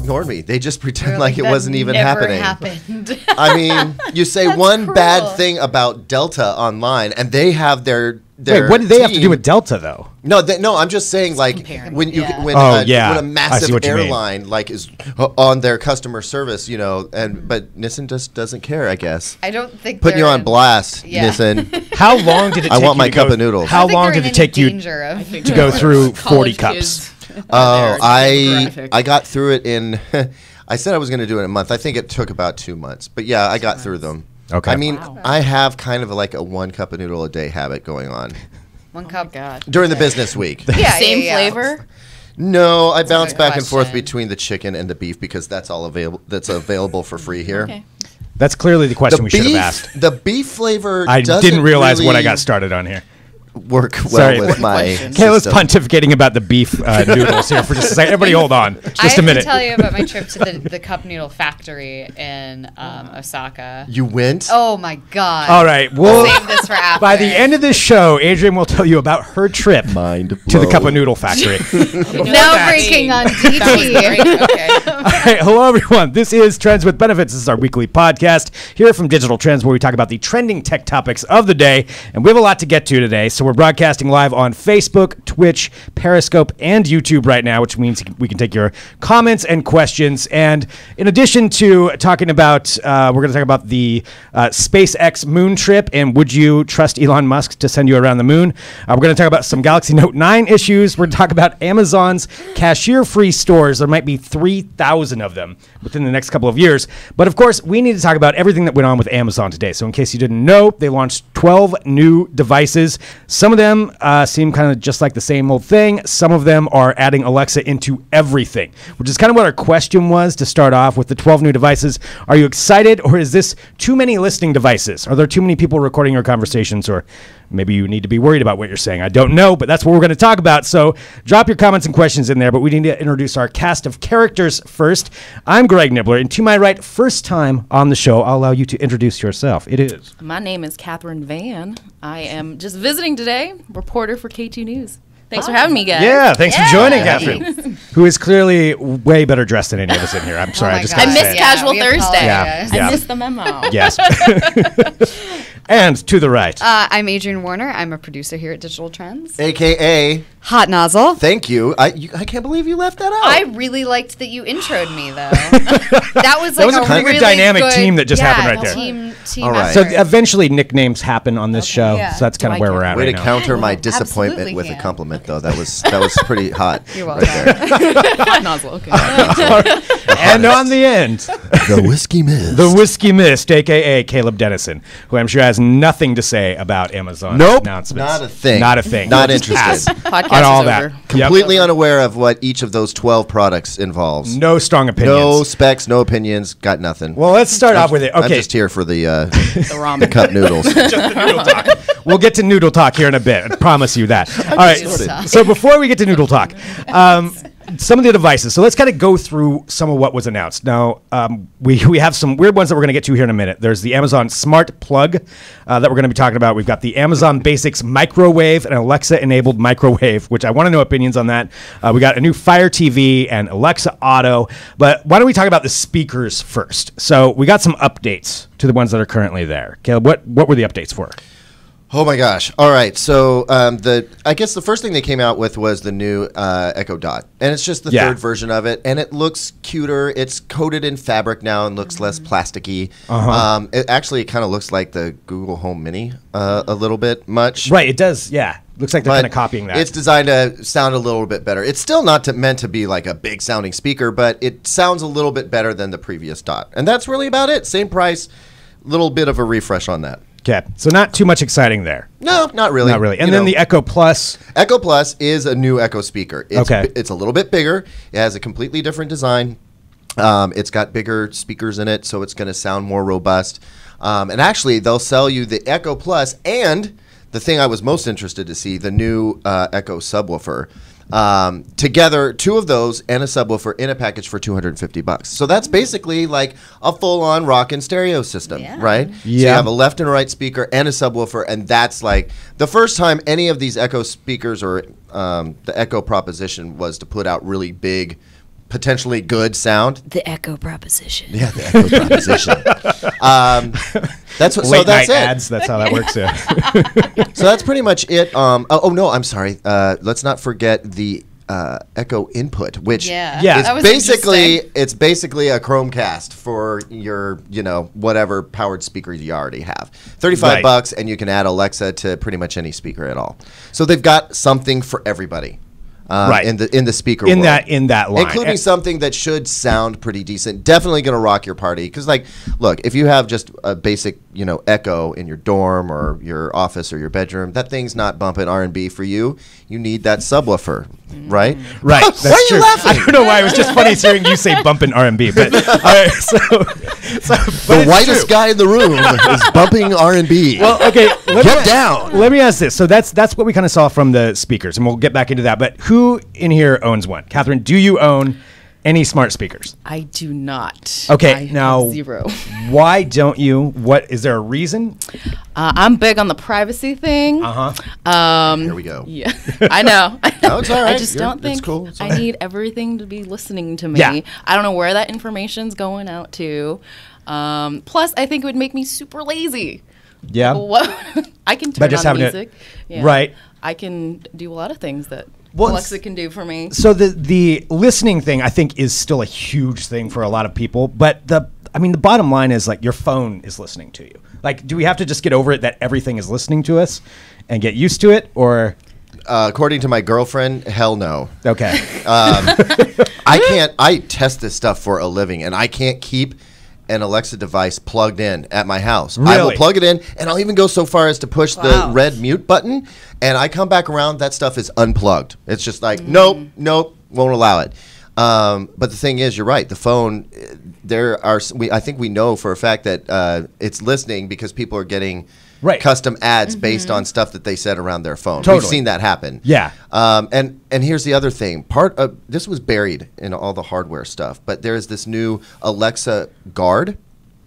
ignored me. They just pretend They're like it wasn't even happening. Happened. I mean, you say That's one cruel. bad thing about Delta online, and they have their Wait, what do they have to team- do with Delta, though? No, no. I'm just saying, like comparing. when you Yeah. when Oh, when I a see massive what you mean. airline like is on their customer service, you know, and but Nissan just doesn't care, I guess. I don't think Putting you they're on in- blast, Yeah. Nissan. How long did it I take want you my to cup go- of noodles. How I think long they're did in it take any you danger of- to go through 40 cups? Oh, I demographic. got through it in. I said I was going to do it in a month. I think it took about 2 months, but yeah, I got through them. Okay. I mean, Wow. I have kind of like a 1 cup of noodle a day habit going on One cup. God. during the business week. Yeah, Same yeah. flavor? No, I bounce good back and forth question. between the chicken and the beef because that's all available. That's available for free here. Okay. That's clearly the question The we should have beef, asked. the beef flavor. I doesn't didn't realize what I really got started on here. Work well Sorry. with my. Questions. Kayla's system. pontificating about the beef noodles here for just a second. Everybody hold on. I Just a have minute. to tell you about my trip to the cup noodle factory in Osaka. You went. Oh my god! All right. We'll Well, save this for after. by the end of this show, Adrien will tell you about her trip Mind to the Cup blown. of Noodle factory. now breaking on DT. Okay. All right, hello everyone. This is Trends with Benefits. This is our weekly podcast here from Digital Trends, where we talk about the trending tech topics of the day, and we have a lot to get to today. So we're broadcasting live on Facebook, Twitch, Periscope, and YouTube right now, which means we can take your comments and questions. And in addition to talking about, we're going to talk about the SpaceX Moon trip and would you trust Elon Musk to send you around the moon? We're going to talk about some Galaxy Note 9 issues. We're going to talk about Amazon's cashier-free stores. There might be 3,000 of them within the next couple of years. But of course, we need to talk about everything that went on with Amazon today. So in case you didn't know, they launched 12 new devices. Some of them seem kind of just like the same old thing. Some of them are adding Alexa into everything, which is kind of what our question was to start off with the 12 new devices. Are you excited, or is this too many listening devices? Are there too many people recording your conversations, or maybe you need to be worried about what you're saying? I don't know, but that's what we're going to talk about. So drop your comments and questions in there, but we need to introduce our cast of characters first. I'm Greg Nibler, and to my right, first time on the show, I'll allow you to introduce yourself. It is. My name is Catherine Van. I am just visiting today, reporter for K2 News. Thanks for having me, guys. Yeah, thanks for joining, Yeah. Catherine, who is clearly way better dressed than any of us in here. I'm sorry, my I just God. got I to missed say it. Casual we Thursday. apologize. Yeah. I missed the memo. Yes. And to the right. I'm Adrien Warner. I'm a producer here at Digital Trends. AKA. Hot nozzle. Thank you. I can't believe you left that out. I really liked that you introed me, though. That was like was a a kind of really dynamic good, team that just happened right there. Team All right. So effort. eventually nicknames happen on this show, yeah. so that's kind of where we're at Way right to now. counter my I disappointment absolutely with a can. compliment, though. That was pretty hot. You're right welcome. there. Hot nozzle. Okay. And on the end, The whiskey mist. the Whiskey Mist, a.k.a. Caleb Denison, who I'm sure has nothing to say about Amazon Nope. announcements. Not a thing. Not a thing. Not Just interested. pass Podcast on all is that. over. Yep. Completely unaware of what each of those 12 products involves. No strong opinions. No specs, no opinions, got nothing. Well, let's start off with it. I'm Okay. just here for the The ramen. cup noodles. Just the noodle talk. We'll get to noodle talk here in a bit. I promise you that. All right. started. So before we get to noodle talk, some of the devices. So let's kind of go through some of what was announced. Now, we have some weird ones that we're going to get to here in a minute. There's the Amazon Smart Plug that we're going to be talking about. We've got the Amazon Basics Microwave and Alexa-enabled microwave, which I want to know opinions on that. We got a new Fire TV and Alexa Auto. But why don't we talk about the speakers first? So we got some updates to the ones that are currently there. Caleb, what were the updates for? Oh my gosh! All right, so I guess the first thing they came out with was the new Echo Dot, and it's just the Yeah. third version of it, and it looks cuter. It's coated in fabric now and looks less plasticky. It actually kind of looks like the Google Home Mini a little bit much. Right, it does. Yeah, looks like they're But kind of copying that. It's designed to sound a little bit better. It's still not meant to be like a big sounding speaker, but it sounds a little bit better than the previous Dot, and that's really about it. Same price, little bit of a refresh on that. Okay, so not too much exciting there. No, not really. Not really. And You then know. the Echo Plus. Echo Plus is a new Echo speaker. It's, Okay. It's a little bit bigger. It has a completely different design. It's got bigger speakers in it, so it's going to sound more robust. And actually, they'll sell you the Echo Plus and the thing I was most interested to see, the new Echo subwoofer. Together, two of those and a subwoofer in a package for $250. So that's basically like a full-on rockin' stereo system, Yeah. right? So you Yeah. have a left and right speaker and a subwoofer, and that's like the first time any of these Echo speakers or the Echo proposition was to put out really big, potentially good sound. The Echo proposition. Yeah, the Echo proposition. That's what. Late So that's night it. ads. That's how that works. Yeah. So that's pretty much it. Oh no, I'm sorry. Let's not forget the Echo input, which Yeah. Yeah. is That was basically interesting. a Chromecast for your whatever powered speakers you already have. $35 Right. bucks, and you can add Alexa to pretty much any speaker at all. So they've got something for everybody. Right. in the speaker In world. that line. Including something that should sound pretty decent. Definitely going to rock your party. Because, like, look, if you have just a basic, Echo in your dorm or your office or your bedroom, that thing's not bumping R&B for you. You need that subwoofer, right? Right. Why That's are you true. laughing? I don't know why. It was just funny hearing you say bumping R&B. But all right, The whitest guy in the room is bumping R&B. Well, okay. Get down. Let me ask this. So that's what we kind of saw from the speakers, and we'll get back into that. But who in here owns one? Catherine, do you own any smart speakers? I do not. Okay, I have now 0. Why don't you? What is there a reason? I'm big on the privacy thing. Here we go. Yeah, I know. No, it's all right. I just don't It's think cool. It's all I right. need everything to be listening to me. Yeah. I don't know where that information's going out to. Plus, I think it would make me super lazy. Yeah. What? I can By turn just on having it- music. Right. I can do a lot of things that Well, Alexa can do for me. So the listening thing, I think, is still a huge thing for a lot of people. But the bottom line is, like, your phone is listening to you. Like, do we have to just get over it that everything is listening to us and get used to it, or? According to my girlfriend, hell no. Okay. I test this stuff for a living, and I can't keep an Alexa device plugged in at my house. I will Really? plug it in, and I'll even go so far as to push the Wow. red mute button, and I come back around, that stuff is unplugged. It's just like, nope, won't allow it. But the thing is, you're right. The phone, I think we know for a fact that it's listening because people are getting Right. custom ads based on stuff that they said around their phone. Totally. We've seen that happen. Yeah. And here's the other thing. Part of this was buried in all the hardware stuff, but there's this new Alexa Guard.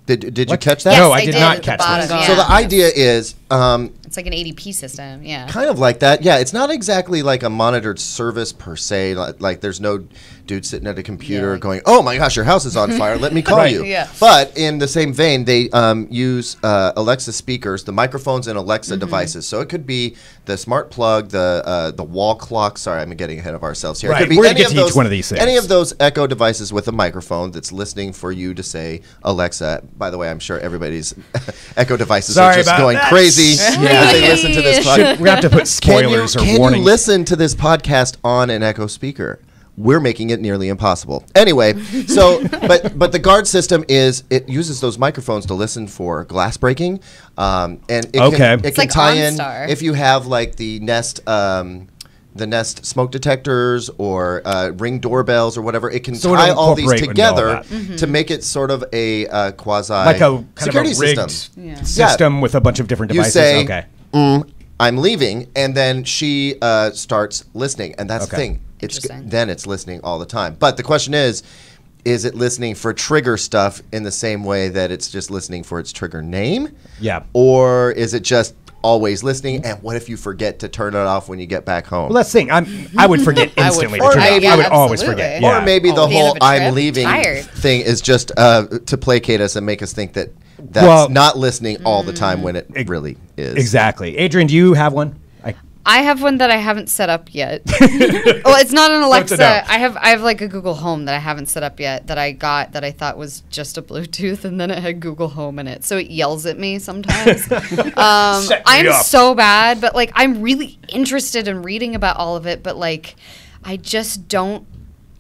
Did you What? catch that? Yes, No, I I did did not at the catch bottom, this. yeah. So the idea is It's like an ADP system. Yeah. kind of like that. Yeah, it's not exactly like a monitored service per se. Like there's no dude sitting at a computer Yeah. going, "Oh my gosh, your house is on fire. Let me call Right. you." Yeah. But in the same vein, they use Alexa speakers, the microphones and Alexa devices. So it could be the smart plug, the wall clock. Sorry, I'm getting ahead of ourselves here. Right. It could be We're gonna any get of to each those- one of these things. Any of those Echo devices with a microphone that's listening for you to say Alexa. By the way, I'm sure everybody's Echo devices Sorry are just about going that. crazy Yeah. as they listen to this podcast. We're gonna have to put spoilers or Can warnings. you listen to this podcast on an Echo speaker? We're making it nearly impossible. Anyway, so but the guard system it uses those microphones to listen for glass breaking, and it Okay. can It's like tie in OnStar. if you have like the Nest smoke detectors or Ring doorbells or whatever. It can So it'll tie all these incorporate and all together that. to make it sort of a quasi like a kind security of a rigged system. Yeah. system with a bunch of different You devices. say, Okay. I'm leaving, and then she starts listening, and that's Okay. the thing. Interesting. Then it's listening all the time. But the question is it listening for trigger stuff in the same way that it's just listening for its trigger name? Yeah. Or is it just always listening? And what if you forget to turn it off when you get back home? Well, that's the thing. I would forget I would instantly. forget. to turn it Or off. maybe- I would always Absolutely. forget. Or Yeah. maybe the At the end whole of a I'm trip, leaving tired. thing is just to placate us and make us think that that's Well- not listening all the time when it really is. Exactly. Adrian, do you have one? I have one that I haven't set up yet. Well, it's not an it's a Alexa. no. I have like a Google Home that I haven't set up yet that I got that I thought was just a Bluetooth, and then it had Google Home in it, so it yells at me sometimes. Set me I'm up. so bad, but like I'm really interested in reading about all of it, but like I just don't.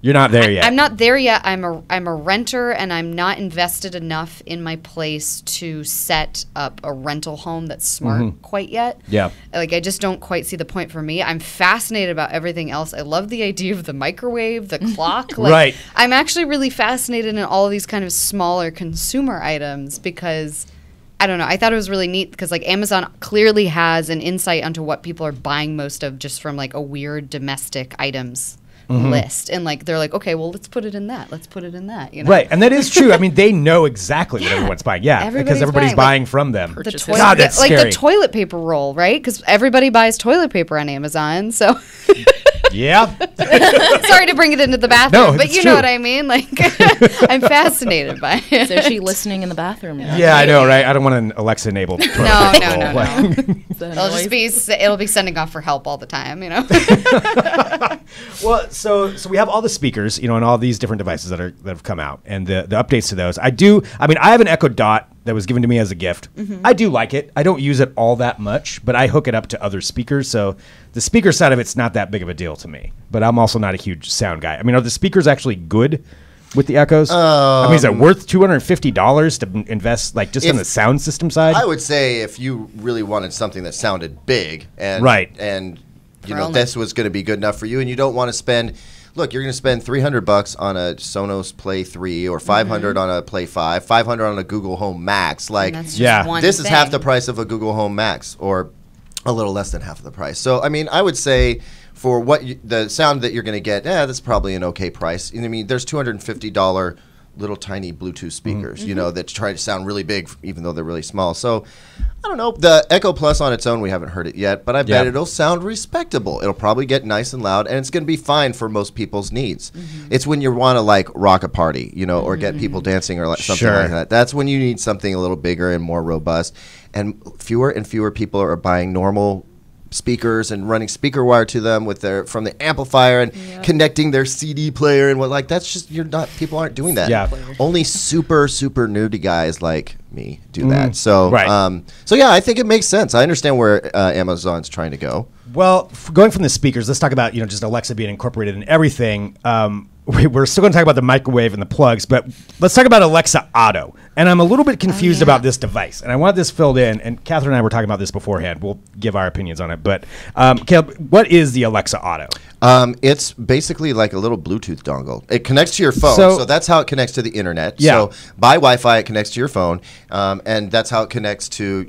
You're not there yet. I'm not there yet. I'm a renter, and I'm not invested enough in my place to set up a rental home that's smart quite yet. Yeah. Like I just don't quite see the point for me. I'm fascinated about everything else. I love the idea of the microwave, the clock. Like, Right. I'm actually really fascinated in all of these kind of smaller consumer items because I don't know. I thought it was really neat because like Amazon clearly has an insight onto what people are buying most of just from like a weird domestic items list. And like they're like, okay, well let's put it in that. Let's put it in that. You know? Right, and that is true. I mean, they know exactly what everyone's buying. Yeah, because Everybody's everybody's buying, buying like, from them. The Purchases. toilet, God, that's like scary. the toilet paper roll, right? Because everybody buys toilet paper on Amazon. So Yeah. Sorry to bring it into the bathroom, No, but it's you true. know what I mean. Like, I'm fascinated by it. So is she listening in the bathroom now? Yeah, I know, right? I don't want an Alexa-enabled toilet. No. Is that a It'll noise? just be it'll be sending off for help all the time, you know. Well, so we have all the speakers, and all these different devices that have come out, and the updates to those. I have an Echo Dot that was given to me as a gift. I do like it. I don't use it all that much, but I hook it up to other speakers, so the speaker side of it's not that big of a deal to me. But I'm also not a huge sound guy. I mean, are the speakers actually good with the Echoes? Is it worth $250 to invest, like, just in the sound system side? I would say if you really wanted something that sounded big and this was going to be good enough for you, and you don't want to spend. Look, you're going to spend $300 on a Sonos Play 3 or $500 on a Play 5, $500 on a Google Home Max. Like, this is half the price of a Google Home Max, or a little less than half of the price. So, I mean, I would say for the sound that you're going to get, that's probably an okay price. I mean, there's $250 little tiny Bluetooth speakers, that try to sound really big, even though they're really small. So, I don't know. The Echo Plus on its own, we haven't heard it yet, but I bet it'll sound respectable. It'll probably get nice and loud, and it's going to be fine for most people's needs. It's when you want to, like, rock a party, or get people dancing or something like that. That's when you need something a little bigger and more robust. And fewer people are buying normal speakers and running speaker wire to them from the amplifier and connecting their CD player and that's just people aren't doing that. Only super nerdy guys like me do that. So I think it makes sense. I understand where Amazon's trying to go. Well, going from the speakers, let's talk about just Alexa being incorporated in everything. We're still going to talk about the microwave and the plugs, but let's talk about Alexa Auto. And I'm a little bit confused about this device, and I want this filled in. And Catherine and I were talking about this beforehand. We'll give our opinions on it. But Caleb, what is the Alexa Auto? It's basically like a little Bluetooth dongle. It connects to your phone, so that's how it connects to the internet. So by Wi-Fi, it connects to your phone, and that's how it connects to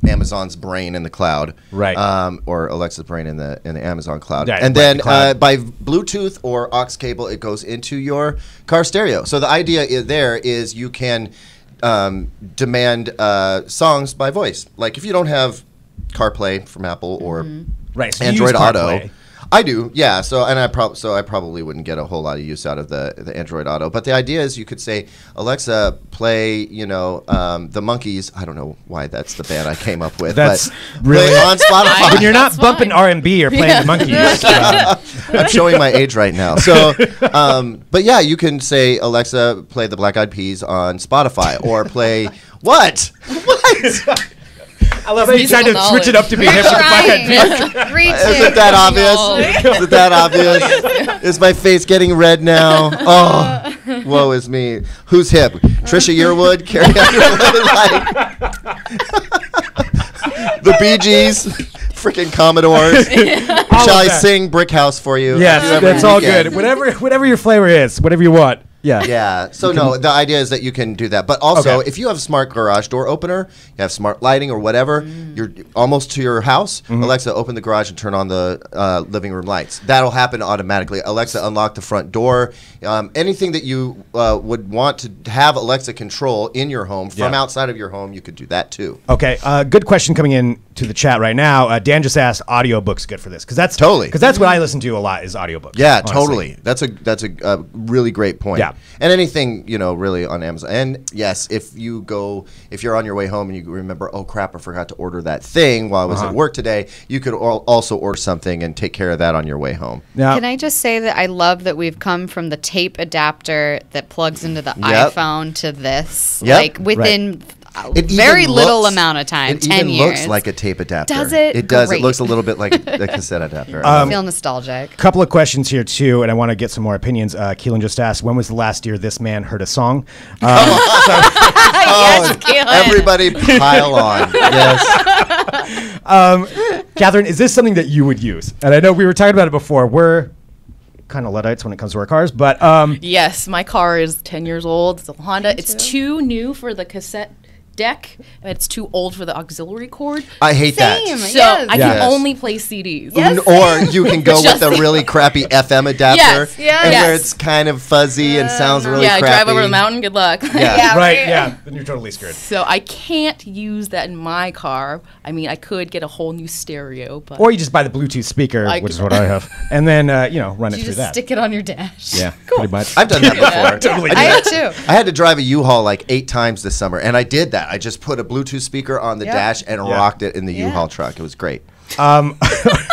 Amazon's brain in the cloud, right? Or Alexa's brain in the Amazon cloud. And then by Bluetooth or aux cable, it goes into your car stereo. So the idea is you can demand songs by voice. Like if you don't have CarPlay from Apple or so Android Auto. I do, yeah. So I probably wouldn't get a whole lot of use out of the Android Auto. But the idea is you could say, Alexa, play, the Monkees. I don't know why that's the band I came up with. That's but really play on Spotify. When you're not bumping R&B or playing the Monkees. I'm showing my age right now. So, but yeah, you can say, Alexa, play the Black Eyed Peas on Spotify, or play what? What? I love how you tried to switch it up to be hip with the Black Eyed Peas. Isn't that obvious? Isn't that obvious? Is my face getting red now? Oh, woe is me. Who's hip? Trisha Yearwood? Carrie Underwood? The Bee Gees? Freaking Commodores? Shall I sing Brick House for you? Yes, that's all good. Whatever your flavor is, whatever you want. Yeah. Yeah. So the idea is that you can do that. But also, if you have a smart garage door opener, you have smart lighting or whatever, you're almost to your house, Alexa, open the garage and turn on the living room lights. That'll happen automatically. Alexa, unlock the front door. Anything that you would want to have Alexa control in your home from outside of your home, you could do that too. Okay. Good question coming in to the chat right now. Dan just asked, audiobooks good for this? Because that's what I listen to a lot is audiobooks. Yeah, honestly. totally. That's a really great point. Yeah. And anything, really on Amazon. And yes, if you're on your way home and you remember, oh crap, I forgot to order that thing while I was at work today, you could also order something and take care of that on your way home. Now, can I just say that I love that we've come from the tape adapter that plugs into the iPhone to this, like within very little amount of time. It 10 even years. looks like a tape adapter. Does it? It does. Great. It looks a little bit like a cassette adapter. I feel nostalgic. Couple of questions here too, and I want to get some more opinions. Keelan just asked, when was the last year this man heard a song? Yes, Keelan. Everybody pile on. Yes. Catherine, is this something that you would use? And I know we were talking about it before. We're kind of Luddites when it comes to our cars, but yes, my car is 10 years old. It's a Honda. It's too new for the cassette deck, and it's too old for the auxiliary cord. I hate that. Same. So Yes. I Yes. can only play CDs. Yes. Or you can go with Just a the- really crappy FM adapter, Yes, yes. and where Yes. it's kind of fuzzy and sounds really Yeah, crappy. drive over the mountain. Good luck. Yeah. Yeah, Right, right. yeah. Then you're totally screwed. So I can't use that in my car. I mean, I could get a whole new stereo, but Or you just buy the Bluetooth speaker, which is what I have, and then run it You through just that. stick it on your dash. Yeah, pretty much. I've done that before. Totally. I had too. I had to drive a U-Haul like 8 times this summer, and I did that. I just put a Bluetooth speaker on the Yep. dash and Yeah. rocked it in the Yeah. U-Haul truck. It was great.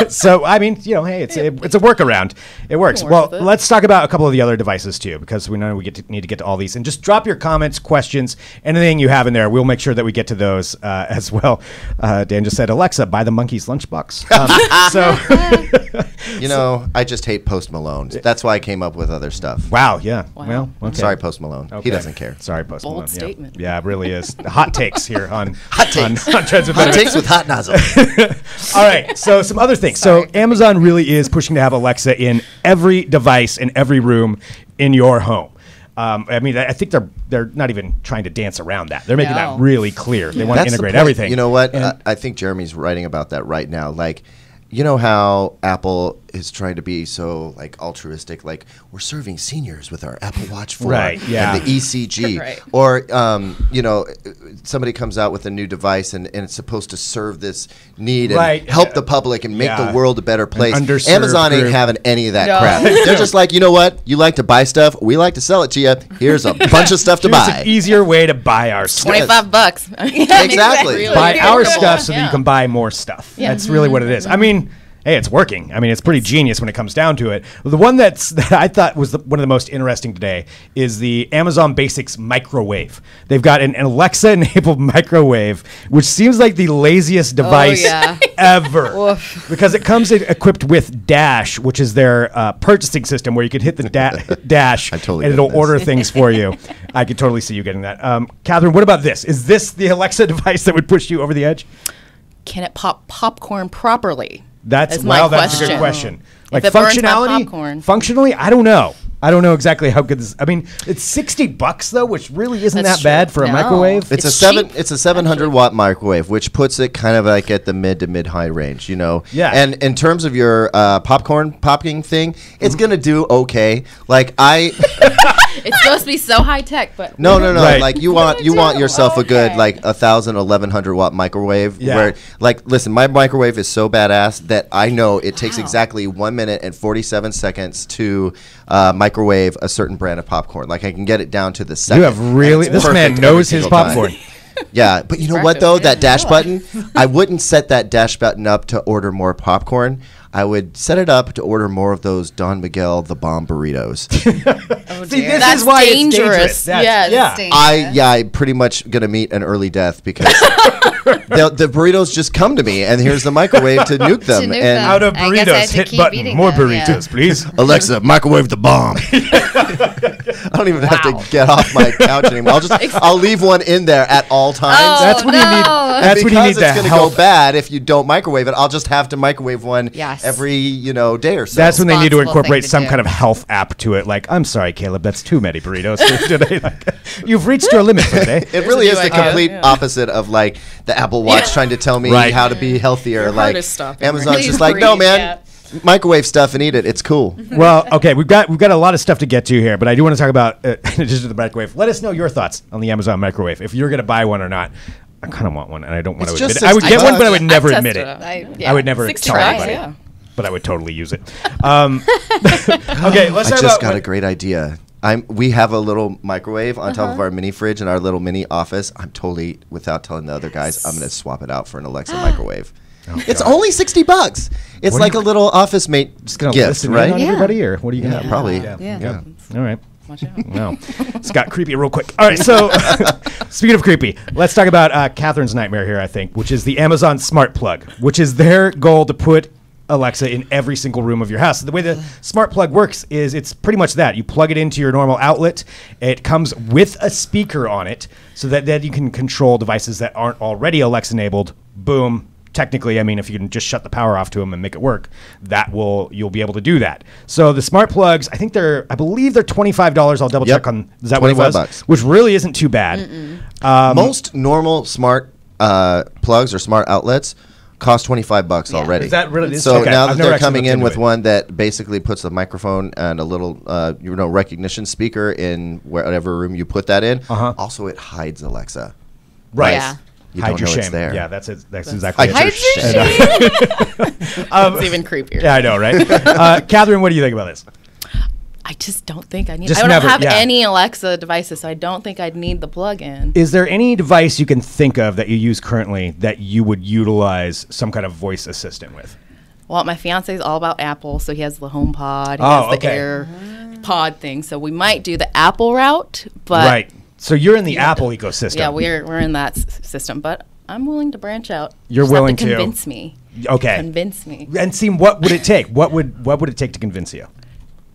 So I mean, hey, it's a workaround. It works. Work Well, with it. let's talk about a couple of the other devices too, because we know we need to get to all these. And just drop your comments, questions, anything you have in there. We'll make sure that we get to those as well. Dan just said, Alexa, buy the monkey's lunchbox. I just hate Post Malone. That's why I came up with other stuff. Wow. Yeah. Wow. Well, okay. Sorry, Post Malone. Okay. He doesn't care. Sorry, Post Bold Malone. Yeah. statement. Yeah, it really is. Hot takes here on Hot takes. on Transmit Hot Benefits. takes with hot nozzle. All right, so some other things. So Amazon really is pushing to have Alexa in every device in every room in your home. I mean, I think they're not even trying to dance around that. They're making No. that really clear. They want to That's the integrate point. everything. You know what? And- I think Jeremy's writing about that right now. Like, you know how Apple is trying to be so like altruistic, like we're serving seniors with our Apple Watch 4 Right, yeah. and the ECG, Right. or somebody comes out with a new device and it's supposed to serve this need and Right. help the public and make Yeah. the world a better place. underserved Amazon ain't group. having any of that No. crap. They're just like, you know what? You like to buy stuff. We like to sell it to you. Here's a bunch of stuff to Here's buy. an easier way to buy our stuff. $25. Exactly. Really Buy our affordable. stuff so that you Yeah. can buy more stuff. That's really what it is. I mean, hey, it's working. I mean, it's pretty genius when it comes down to it. The one that I thought was one of the most interesting today is the Amazon Basics microwave. They've got an Alexa-enabled microwave, which seems like the laziest device yeah. ever. Woof. Because it comes equipped with Dash, which is their purchasing system where you can hit the Dash I totally and get it'll this. order things for you. I could totally see you getting that. Catherine, what about this? Is this the Alexa device that would push you over the edge? Can it pop popcorn properly? That's my that's a good question. question. Like it burns my functionality, popcorn. functionally, I don't know. I don't know exactly how good this. I mean, it's $60 though, which really isn't That's that bad true. for a No. microwave. It's It's a cheap, It's a 700-watt microwave, which puts it kind of like at the mid to mid-high range, Yeah. And in terms of your popcorn popping thing, it's Mm-hmm. gonna do okay. Like It's supposed to be so high tech, but no. Right. Like you want yourself a good like 1,000-1,100 watt microwave. Yeah. Where like listen, my microwave is so badass that I know it takes exactly 1 minute and 47 seconds to microwave a certain brand of popcorn. Like I can get it down to the second. You have really. And it's This man perfect knows every his single time. popcorn. Yeah, but you know what though? That dash button, I wouldn't set that dash button up to order more popcorn. I would set it up to order more of those Don Miguel the Bomb burritos. See, this That's is why it's dangerous. dangerous. That's- Yes. yeah. I'm pretty much gonna meet an early death because the burritos just come to me, and here's the microwave to nuke them. nuke and them. Out of I guess I burritos, have to hit keep button. eating More them, yeah. burritos, please. Alexa, microwave the bomb. I don't even have to get off my couch anymore. I'll leave one in there at all times. Oh, That's what you need. no. That's what you need because to it's gonna help. go bad if you don't microwave it. I'll just have to microwave one Yes. every day or so. That's when they need to Responsible incorporate thing to some do. kind of health app to it. Like, I'm sorry, Caleb, that's too many burritos for today. Like, you've reached your limit for today. It really a is new the idea. complete Yeah. opposite of like the Apple Watch trying to tell me Right. how to be healthier. Your Like heart is stopping. Amazon's Please just like, no, breathe, man, microwave stuff and eat it. It's cool. Well, okay, we've got a lot of stuff to get to here, but I do want to talk about in addition to the microwave. Let us know your thoughts on the Amazon microwave. If you're going to buy one or not. I kind of want one, and I don't want It's to admit just it. I would get $60. one, but I would I've never tested admit it. it. I would never 60 tell bucks, anybody. yeah. But I would totally use it. Okay, let's I talk just about got a great idea. We have a little microwave on top of our mini fridge in our little mini office. I'm totally, without telling the other guys, I'm going to swap it out for an Alexa microwave. It's only $60. It's What are like you- a little office mate just gonna gift, listen right? in on Yeah. everybody, or what are you gonna? Yeah, probably. Yeah. All right. Watch out. Wow. It's got creepy real quick. All right, so speaking of creepy, let's talk about Catherine's nightmare here, I think, which is the Amazon Smart Plug, which is their goal to put Alexa in every single room of your house. The way the Smart Plug works is it's pretty much that. You plug it into your normal outlet. It comes with a speaker on it so that then you can control devices that aren't already Alexa-enabled. Boom. Technically, I mean, if you can just shut the power off to them and make it work, you'll be able to do that. So the smart plugs, I believe they're $25. I'll double check on. Is that what it was? $25. Which really isn't too bad. Most normal smart plugs or smart outlets cost $25 already. Is that really? So okay. now that I've never they're actually coming looked in into with it. one that basically puts a microphone and a little recognition speaker in whatever room you put that in. Also, it hides Alexa. Right. Yeah. You Hide don't your know shame. it's there. Yeah, that's it. That's exactly Hide it. your shame. It's even creepier. Yeah, I know, right? Catherine, what do you think about this? I just don't think I need. Just I don't never- have yeah. any Alexa devices, so I don't think I'd need the plug-in. Is there any device you can think of that you use currently that you would utilize some kind of voice assistant with? Well, my fiance is all about Apple, so he has the HomePod, he Oh, has the okay. AirPod thing. So we might do the Apple route, but Right. So you're in the Apple ecosystem. yeah, we're in that system. But I'm willing to branch out. You're Just have willing to to. convince me. Okay. Convince me. And see, what would it take? What would it take to convince you?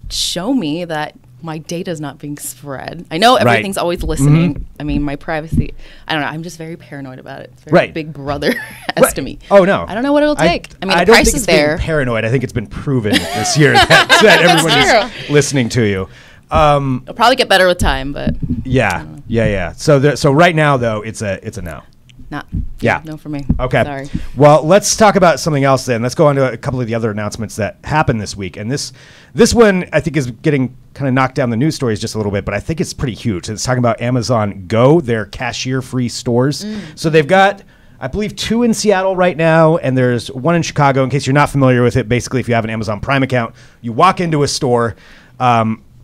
Show me that my data is not being spread. I know everything's always listening. I mean, my privacy. I don't know. I'm just very paranoid about it. It's very Right. big brother as to me. Oh no! I don't know what it'll take. I mean, the don't price think is it's being there. paranoid. I think it's been proven this year that everyone is listening to you. It'll probably get better with time, but Yeah. So right now though, it's a no. not. Yeah. No for me. Okay. Sorry. Well, let's talk about something else then. Let's go on to a couple of the other announcements that happened this week. And this one I think is getting kind of knocked down the news stories just a little bit, but I think it's pretty huge. It's talking about Amazon Go, their cashier-free stores. So they've got, I believe, 2 in Seattle right now, and there's 1 in Chicago. In case you're not familiar with it, basically, if you have an Amazon Prime account, you walk into a store.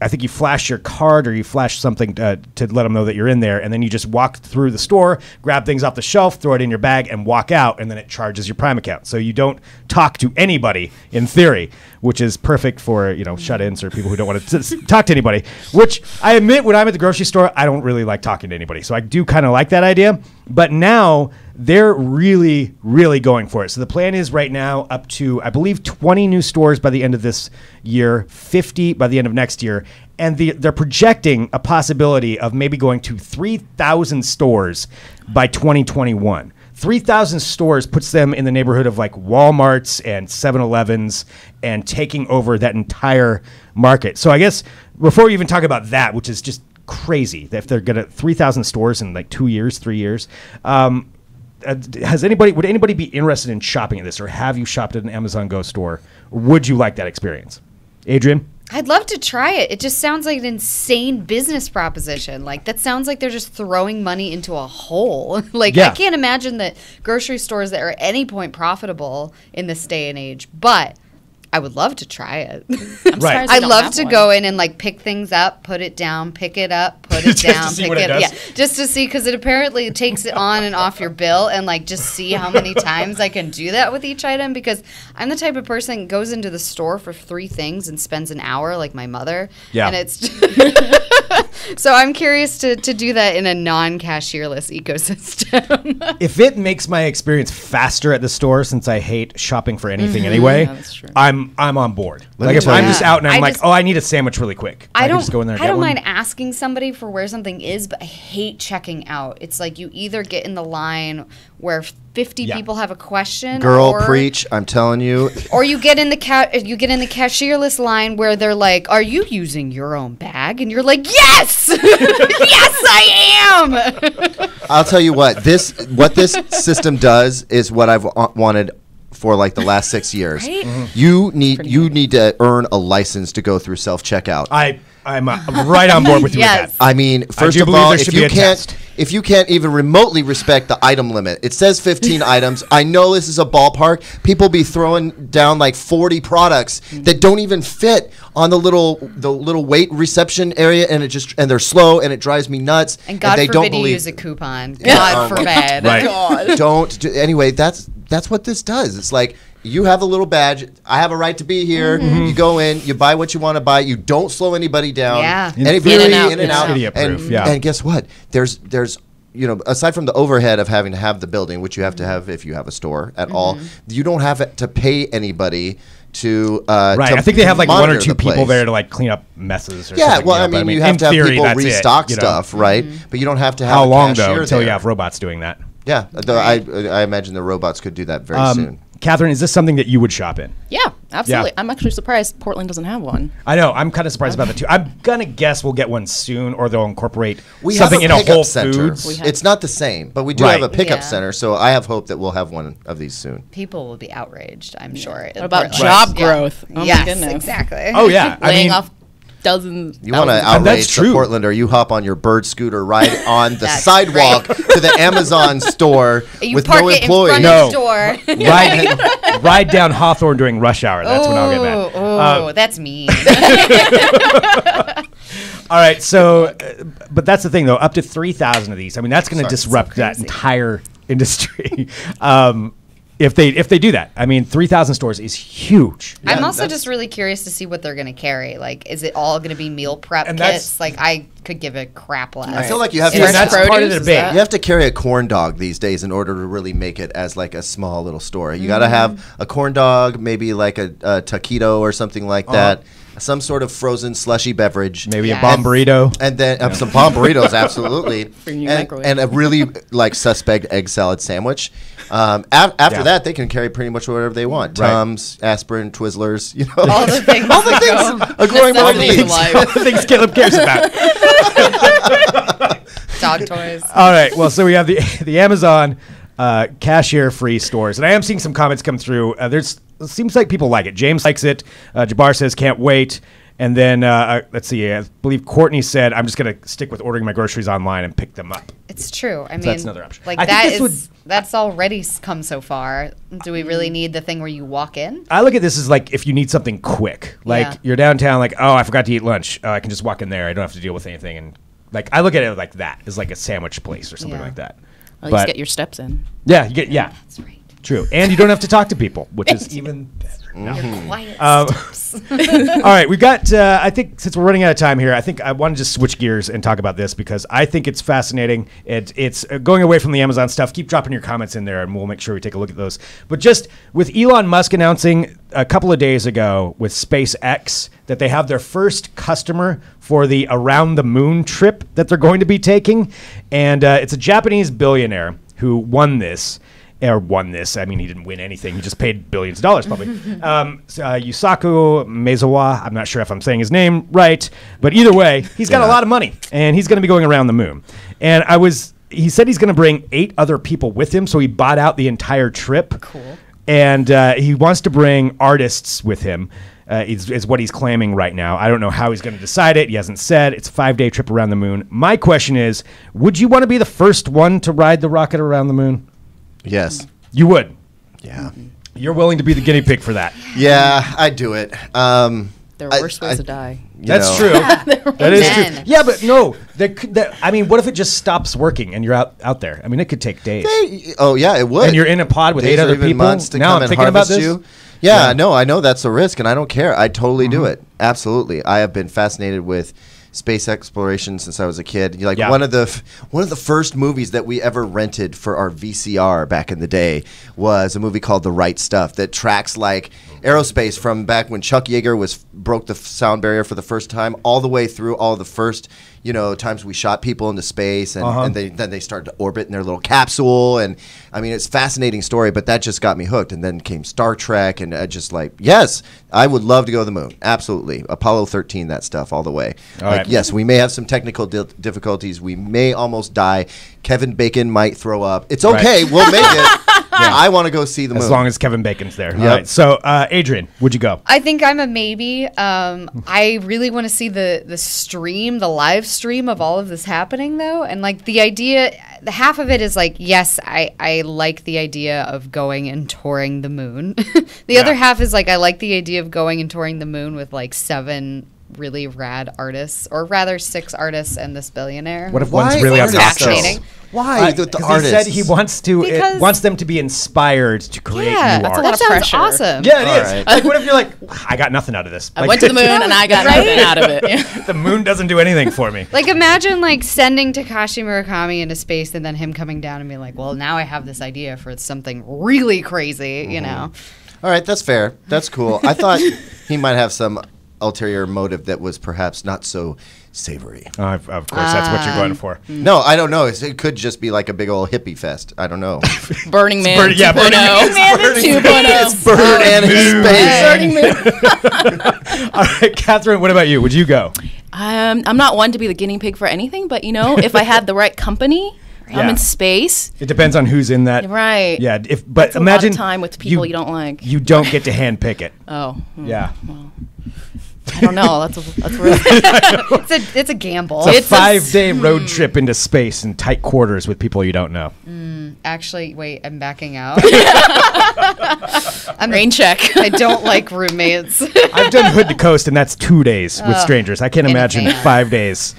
I think you flash your card or you flash something to let them know that you're in there, and then you just walk through the store, grab things off the shelf, throw it in your bag, and walk out, and then it charges your Prime account. So you don't talk to anybody, in theory, which is perfect for shut-ins or people who don't want to talk to anybody, which I admit when I'm at the grocery store, I don't really like talking to anybody. So I do kind of like that idea. But now they're really, really going for it. So the plan is right now up to, I believe, 20 new stores by the end of this year, 50 by the end of next year. And they're projecting a possibility of maybe going to 3,000 stores by 2021. 3,000 stores puts them in the neighborhood of like Walmarts and 7-Elevens and taking over that entire market. So I guess before we even talk about that, which is just crazy, that if they're going to 3,000 stores in like 2 years, 3 years, would anybody be interested in shopping at this, or have you shopped at an Amazon Go store? Or would you like that experience? Adrien? I'd love to try it. It just sounds like an insane business proposition. Like, that sounds like they're just throwing money into a hole. I can't imagine that grocery stores that are at any point profitable in this day and age, but I would love to try it. I'm surprised they I'd don't love have to one. go in and like pick things up, put it down, pick it up, put it Just to down, see pick what it does? Yeah, just to see, because it apparently takes it on and off your bill, and like just see how many times I can do that with each item, because I'm the type of person that goes into the store for 3 things and spends an hour, like my mother. Yeah. And it's so I'm curious to do that in a non-cashierless ecosystem. If it makes my experience faster at the store, since I hate shopping for anything anyway, Yeah, that's true. I'm on board. Let Like me if tell I'm you- just out and I'm I like, just- oh, I need a sandwich really quick. I can don't. just go in there and I get don't one. mind asking somebody for where something is, but I hate checking out. It's like you either get in the line where 50 Yeah. people have a question, Girl, or, preach! I'm telling you. or you get in the cashierless line where they're like, "Are you using your own bag?" And you're like, "Yes, yes, I am." I'll tell you what this system does is what I've wanted for like the last 6 years. Right? You need to earn a license to go through self checkout. I'm right on board with you Yes. with that. I mean, first do of believe all, there should be a test. if you can't even remotely respect the item limit, it says 15 items. I know this is a ballpark. People be throwing down like 40 products that don't even fit on the little weight reception area, and they're slow, and it drives me nuts. And God they forbid don't you believe. use a coupon. God forbid. Right. Don't do, anyway. That's what this does. It's like you have a little badge. I have a right to be here. You go in, you buy what you want to buy. You don't slow anybody down. Yeah. Anybody In and out. in and out. Idiot-proof, yeah. And guess what? There's aside from the overhead of having to have the building, which you have to have if you have a store at all, you don't have to pay anybody to Right. to I think they have like 1 or monitor 2 the people place. there to like clean up messes or Yeah, something. well, you know, I but mean, you have in to have theory, people that's it, restock you know. stuff, right? But you don't have to have How a long though cashier until you there. have robots doing that? Yeah, I imagine the robots could do that very soon. Catherine, is this something that you would shop in? Yeah, absolutely. Yeah. I'm actually surprised Portland doesn't have one. I know. I'm kind of surprised about that too. I'm gonna guess we'll get one soon, or they'll incorporate We something in have a a pickup Whole center. Foods. It's not the same, but we do Right. have a pickup Yeah. center, so I have hope that we'll have one of these soon. People will be outraged, I'm sure. What about Portland. job Yeah. growth? Oh Yes, my goodness. exactly. Oh yeah, I Laying mean, off dozens. You want to thousands. And that's outrage true. the Portlander, you hop on your bird scooter, ride on the That's sidewalk to the Amazon store You with park no it employees. in No. front of the door. ride down Hawthorne during rush hour. That's when I'll get mad. Oh, that's mean. All right, so, but that's the thing though. Up to 3,000 of these. I mean, that's going to Sorry. disrupt that crazy. entire industry. If they do that, I mean, 3,000 stores is huge. I'm also that's- just really curious to see what they're going to carry. Like, is it all going to be meal prep And that's- kits? Like, I could give a crap less. I feel like you have And to. that's Fresh part of the produce, is debate. that- You have to carry a corn dog these days in order to really make it as like a small little store. You got to have a corn dog, maybe like a taquito or something like that. Some sort of frozen slushy beverage. Maybe Yes. a bomb burrito. And then some bomb burritos, absolutely. Bring your and, microwave. and a really like suspect egg salad sandwich. After Yeah. that, they can carry pretty much whatever they want. Right. Tums, aspirin, Twizzlers, you know. all the things. All the that things a growing boy Necessities needs. of life. All the things Caleb cares about. go. Dog toys. All right. Well, so we have the Amazon cashier-free stores, and I am seeing some comments come through. It seems like people like it. James likes it. Jabbar says can't wait. And then let's see. I believe Courtney said I'm just going to stick with ordering my groceries online and pick them up. It's true. I mean, that's another option. Like I think that this is that's already come so far. Do we really need the thing where you walk in? I look at this as like if you need something quick, like Yeah. you're downtown, like oh I forgot to eat lunch, I can just walk in there. I don't have to deal with anything, and like I look at it like that as like a sandwich place or something Yeah. like that. At least get your steps in. Yeah, you get That's right. true, and you don't have to talk to people, which is even better. Your quiet steps. All right, we've got. I think since we're running out of time here, I think I want to just switch gears and talk about this because I think it's fascinating. It's going away from the Amazon stuff. Keep dropping your comments in there, and we'll make sure we take a look at those. But just with Elon Musk announcing a couple of days ago with SpaceX that they have their first customer for the around the moon trip that they're going to be taking, and it's a Japanese billionaire who won this. I mean, he didn't win anything. He just paid billions of dollars, probably. Yusaku Maezawa. I'm not sure if I'm saying his name right, but either way, he's got a lot of money, and he's going to be going around the moon. And he said he's going to bring 8 other people with him, so he bought out the entire trip. Cool. And he wants to bring artists with him. Is what he's claiming right now. I don't know how he's going to decide it. He hasn't said. It's a 5-day trip around the moon. My question is, would you want to be the first one to ride the rocket around the moon? Yes. You would. Yeah. You're willing to be the guinea pig for that. Yeah, I'd do it. There are worse ways I- to die. That's know. true. That is true. Amen. Yeah, but no. I mean, what if it just stops working and you're out there? I mean, it could take days. Oh yeah, it would. And you're in a pod with Days 8 or other even people. months to Now come I'm and thinking about harvest this. you. Yeah, no, I know that's a risk, and I don't care. I'd totally do it. Absolutely, I have been fascinated with space exploration since I was a kid. Like Yeah. one of the first movies that we ever rented for our VCR back in the day was a movie called The Right Stuff that tracks like aerospace from back when Chuck Yeager broke the sound barrier for the first time, all the way through all the first times we shot people into space, and then they started to orbit in their little capsule, and I mean it's a fascinating story, but that just got me hooked. And then came Star Trek, and just like yes, I would love to go to the moon, absolutely. Apollo 13, that stuff all the way. All right. Yes, we may have some technical difficulties, we may almost die. Kevin Bacon might throw up. It's okay, Right. we'll make it. I want to go see the moon. As long as Kevin Bacon's there. All right. So, Adrien, would you go? I think I'm a maybe. I really want to see the live stream of all of this happening, though. And like the idea, the half of it is like, yes, I like the idea of going and touring the moon. The other half is like, I like the idea of going and touring the moon with like 7 really rad artists, or rather 6 artists and this billionaire. What if Why one's really on artists, top show? Fascinating. Why the 'Cause artists? he said he wants to Because- wants them to be inspired to create Yeah, new that's art. a lot that of sounds pressure. awesome. Yeah, it All is. right. Like, what if you're like, I got nothing out of this. I Like, went to the moon and I got Right? nothing out of it. Yeah. the moon doesn't do anything for me. Like imagine like sending Takashi Murakami into space and then him coming down and being like, well, now I have this idea for something really crazy, you know? All right, that's fair. That's cool. I thought he might have some ulterior motive that was perhaps not so savory. Of course, that's what you're going for. No, I don't know. It could just be like a big old hippie fest. I don't know. Burning Man. Burning Man 2.0. It's Bird and his space. Burning Man. All right, Catherine, what about you? Would you go? I'm not one to be the guinea pig for anything, but if I had the right company, Yeah. I'm in space. It depends on who's in that. Right. Yeah. But That's imagine a lot of time with people you don't like. You don't get to handpick it. Oh. Yeah. Well, I don't know. That's really. It's a gamble. It's a 5-day road trip into space in tight quarters with people you don't know. Actually, wait, I'm backing out. Rain check. I don't like roommates. I've done hood to coast, and that's 2 days with strangers. I can't in a imagine van. 5 days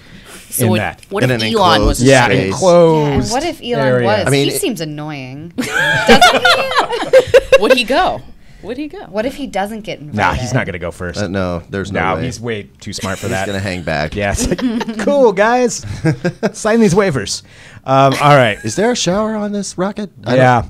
So in what, that. what In if an Elon was? enclosed Yeah, space. enclosed. And what if Elon area. was? I mean, he it- seems annoying. Doesn't he? Would he go? Would he go? What if he doesn't get invited? Nah, he's not going to go first. No, there's no way. He's way too smart for He's that. going to hang back. Yeah, it's like, cool, guys. Sign these waivers. All right. Is there a shower on this rocket? I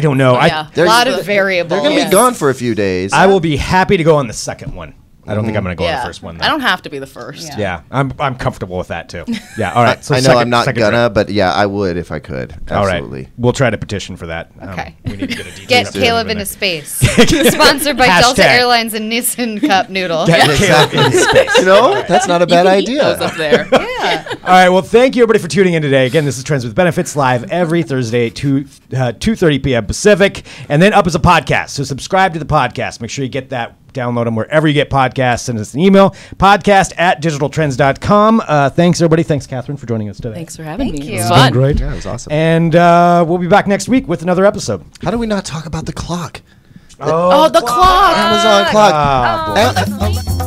don't know. Yeah. A lot of variables. They're going to be gone for a few days. I will be happy to go on the second one. I don't think I'm going to go on the first one, though. I don't have to be the first. Yeah. Yeah, I'm comfortable with that, too. Yeah, all right. So I know second- I'm not second gonna, round. but yeah, I would if I could. Absolutely. All right. We'll try to petition for that. Okay. We need to get a DJ. Get up Caleb there. into space. Sponsored by Delta Hashtag. Airlines and Nissan Cup Noodle. Get Caleb into space. You know, that's not a bad Eat idea. those up there. Yeah. All right. Well, thank you, everybody, for tuning in today. Again, this is Trends with Benefits live every Thursday at 2:30 p.m. Pacific, and then up as a podcast. So subscribe to the podcast. Make sure you get that. Download them wherever you get podcasts. Send us an email, podcast@digitaltrends.com. Thanks, everybody. Thanks, Catherine, for joining us today. Thanks for having me. Thank It you. was It's fun. Great. Yeah, it was awesome. And we'll be back next week with another episode. How do we not talk about the clock? Oh, the clock. Amazon clock. Ah, boy. Oh.